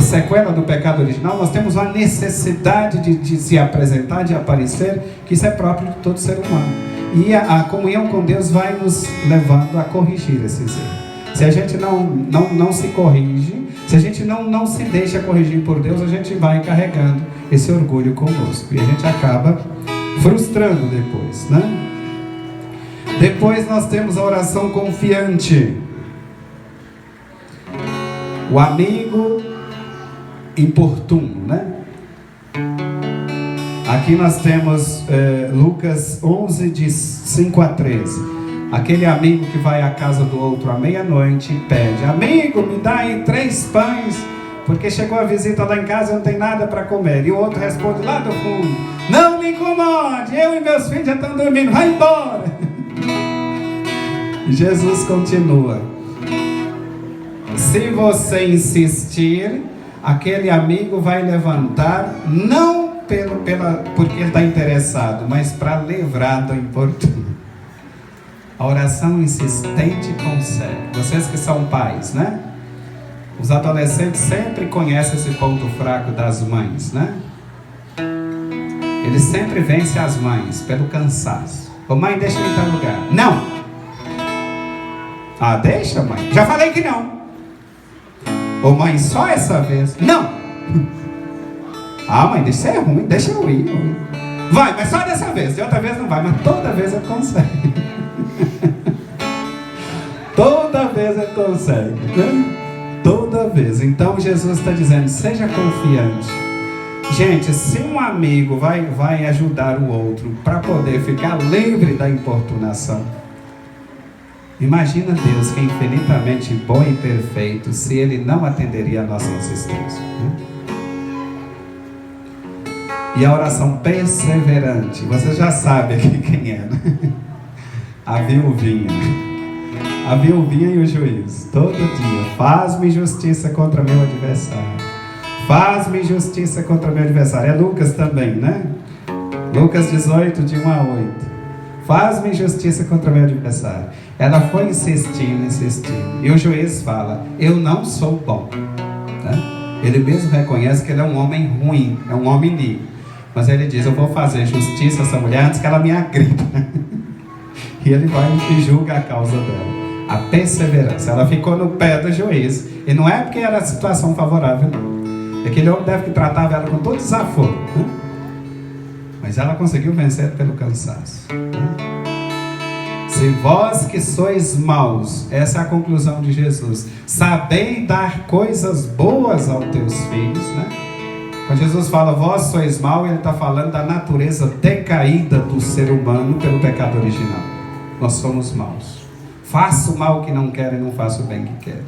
sequela do pecado original. Nós temos uma necessidade de se apresentar, de aparecer, que isso é próprio de todo ser humano. E a comunhão com Deus vai nos levando a corrigir esses erros. Se a gente não se corrige, se a gente não se deixa corrigir por Deus, a gente vai carregando esse orgulho conosco. E a gente acaba frustrando depois, né? Depois nós temos a oração confiante. O amigo importuno, né? Aqui nós temos Lucas 11, de 5 a 13. Aquele amigo que vai à casa do outro à meia-noite e pede: amigo, me dá aí 3 pães, porque chegou a visita lá em casa e não tem nada para comer. E o outro responde lá do fundo: não me incomode, eu e meus filhos já estão dormindo, vai embora. E Jesus continua: se você insistir, aquele amigo vai levantar, não porque ele está interessado, mas para livrar do importuno. A oração insistente consegue. Vocês que são pais, né? Os adolescentes sempre conhecem esse ponto fraco das mães, né? Eles sempre vencem as mães pelo cansaço. Ô mãe, deixa eu ir em tal lugar. Não! Ah, deixa, mãe. Já falei que não. Ô mãe, só essa vez. Não! Ah, mãe, isso é ruim, deixa eu ir. Vai, mas só dessa vez. De outra vez não vai, mas toda vez ele consegue. Toda vez ele consegue, né? Toda vez. Então Jesus está dizendo: seja confiante. Gente, se um amigo vai ajudar o outro para poder ficar livre da importunação, imagina Deus, que é infinitamente bom e perfeito, se Ele não atenderia a nossa insistência, né? E a oração perseverante, você já sabe aqui quem é, né? A viuvinha e o juiz, todo dia: faz-me justiça contra meu adversário, faz-me justiça contra meu adversário. É Lucas também, né? Lucas 18, de 1 a 8. Faz-me justiça contra meu adversário. Ela foi insistindo, e o juiz fala: eu não sou bom, né? Ele mesmo reconhece que ele é um homem ruim, é um homem inimigo, mas ele diz: eu vou fazer justiça a essa mulher antes que ela me agrida. E ele vai e julga a causa dela. A perseverança. Ela ficou no pé do juiz. E não é porque era a situação favorável, não. Aquele homem deve que tratava ela com todo desaforo, né? Mas ela conseguiu vencer pelo cansaço, né? Se vós que sois maus, essa é a conclusão de Jesus, sabei dar coisas boas aos teus filhos, né? Quando Jesus fala vós sois maus, ele está falando da natureza decaída do ser humano pelo pecado original. Nós somos maus. Faço o mal que não quero e não faço o bem que quero.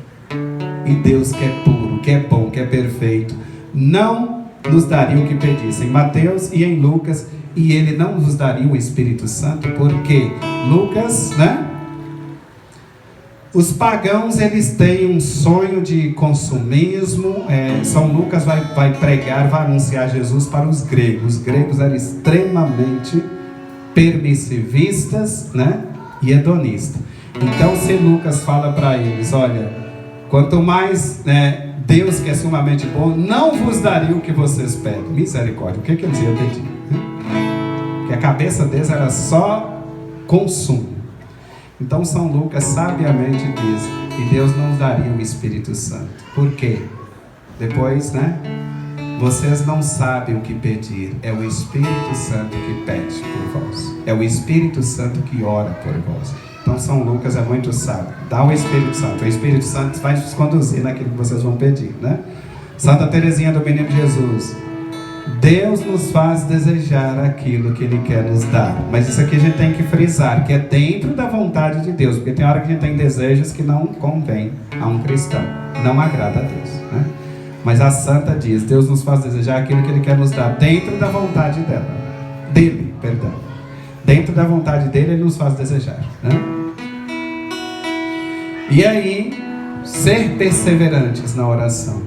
E Deus, que é puro, que é bom, que é perfeito, não nos daria o que pedisse em Mateus e em Lucas, e Ele não nos daria o Espírito Santo, porque Lucas, né? Os pagãos, eles têm um sonho de consumismo. São Lucas vai pregar, vai anunciar Jesus para os gregos. Os gregos eram extremamente permissivistas, né? E hedonistas. Então, se Lucas fala para eles, olha, quanto mais Deus, que é sumamente bom, não vos daria o que vocês pedem. Misericórdia, o que eles iam pedir? Porque a cabeça deles era só consumo. Então São Lucas sabiamente diz que Deus não daria o Espírito Santo. Por quê? Depois, vocês não sabem o que pedir. É o Espírito Santo que pede por vós. É o Espírito Santo que ora por vós. Então São Lucas é muito sábio. Dá o Espírito Santo. O Espírito Santo vai nos conduzir naquilo que vocês vão pedir, Santa Teresinha do Menino Jesus. Deus nos faz desejar aquilo que Ele quer nos dar. Mas isso aqui a gente tem que frisar, que é dentro da vontade de Deus. Porque tem hora que a gente tem desejos que não convém a um cristão. Não agrada a Deus, Mas a Santa diz, Deus nos faz desejar aquilo que Ele quer nos dar dentro da vontade dele. Dentro da vontade dele, Ele nos faz desejar, E aí, ser perseverantes na oração.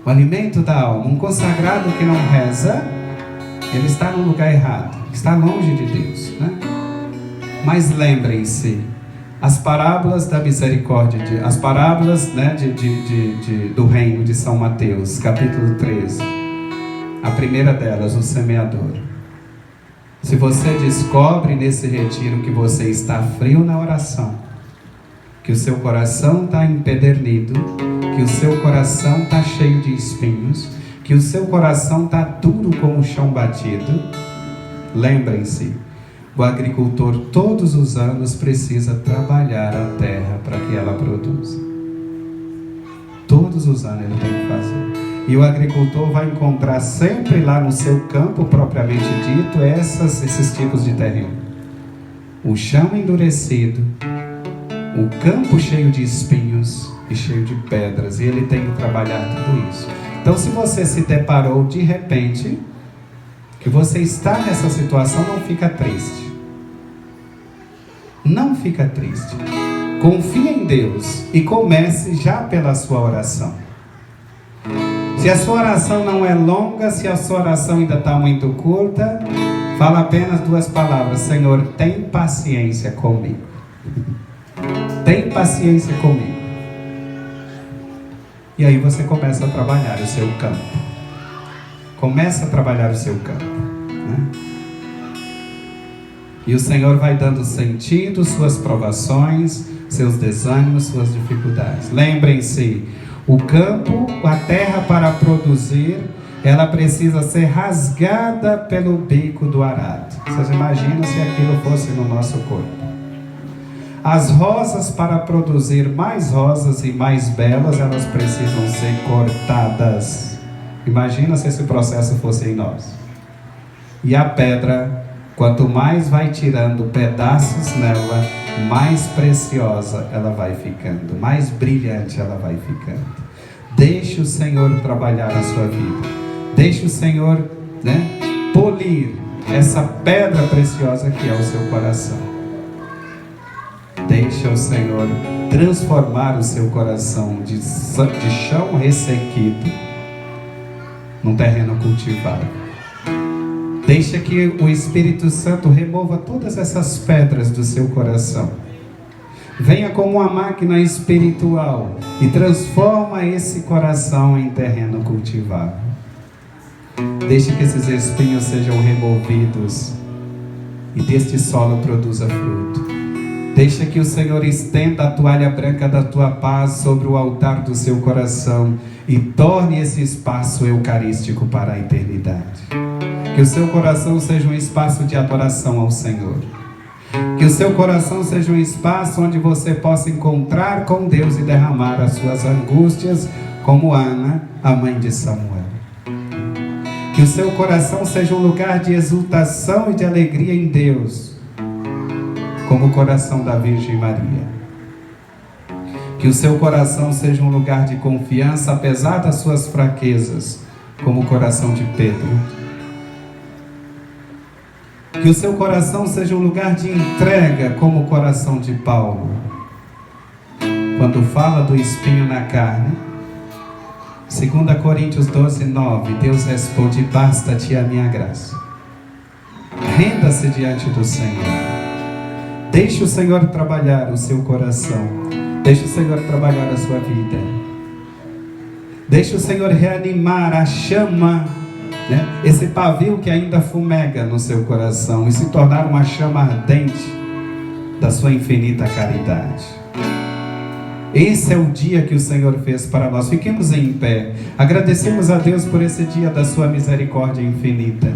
O alimento da alma. Um consagrado que não reza, ele está no lugar errado, está longe de Deus, Mas lembrem-se, as parábolas da misericórdia, as parábolas do reino de São Mateus, capítulo 13. A primeira delas, o semeador. Se você descobre nesse retiro que você está frio na oração, que o seu coração está empedernido, que o seu coração está cheio de espinhos, que o seu coração está duro como o chão batido, lembrem-se, o agricultor todos os anos precisa trabalhar a terra para que ela produza. Todos os anos ele tem que fazer. E o agricultor vai encontrar sempre lá no seu campo propriamente dito esses tipos de terreno. O chão endurecido, o campo cheio de espinhos e cheio de pedras, e ele tem que trabalhar tudo isso. Então, se você se deparou de repente que você está nessa situação, não fica triste. Não fica triste. Confie em Deus e comece já pela sua oração. Se a sua oração não é longa, se a sua oração ainda está muito curta, fala apenas 2 palavras: Senhor, tem paciência comigo. Tem paciência comigo. E aí você começa a trabalhar o seu campo. Começa a trabalhar o seu campo, E o Senhor vai dando sentido, suas provações, seus desânimos, suas dificuldades. Lembrem-se, o campo, a terra para produzir, ela precisa ser rasgada pelo bico do arado. Vocês imaginam se aquilo fosse no nosso corpo? As rosas, para produzir mais rosas e mais belas, elas precisam ser cortadas. Imagina se esse processo fosse em nós. E a pedra, quanto mais vai tirando pedaços nela, mais preciosa ela vai ficando, mais brilhante ela vai ficando. Deixe o Senhor trabalhar a sua vida. Deixe o Senhor, polir essa pedra preciosa que é o seu coração. Deixe o Senhor transformar o seu coração de chão ressequido num terreno cultivado. Deixe que o Espírito Santo remova todas essas pedras do seu coração. Venha como uma máquina espiritual e transforma esse coração em terreno cultivado. Deixe que esses espinhos sejam removidos e deste solo produza fruto. Deixa que o Senhor estenda a toalha branca da tua paz sobre o altar do seu coração e torne esse espaço eucarístico para a eternidade. Que o seu coração seja um espaço de adoração ao Senhor. Que o seu coração seja um espaço onde você possa encontrar com Deus e derramar as suas angústias, como Ana, a mãe de Samuel. Que o seu coração seja um lugar de exultação e de alegria em Deus, como o coração da Virgem Maria. Que o seu coração seja um lugar de confiança, apesar das suas fraquezas, como o coração de Pedro. Que o seu coração seja um lugar de entrega, como o coração de Paulo. Quando fala do espinho na carne, 2 Coríntios 12, 9, Deus responde: basta-te a minha graça. Renda-se diante do Senhor. Deixe o Senhor trabalhar o seu coração. Deixe o Senhor trabalhar a sua vida. Deixe o Senhor reanimar a chama, né? Esse pavio que ainda fumega no seu coração, e se tornar uma chama ardente da sua infinita caridade. Esse é o dia que o Senhor fez para nós. Fiquemos em pé. Agradecemos a Deus por esse dia da sua misericórdia infinita.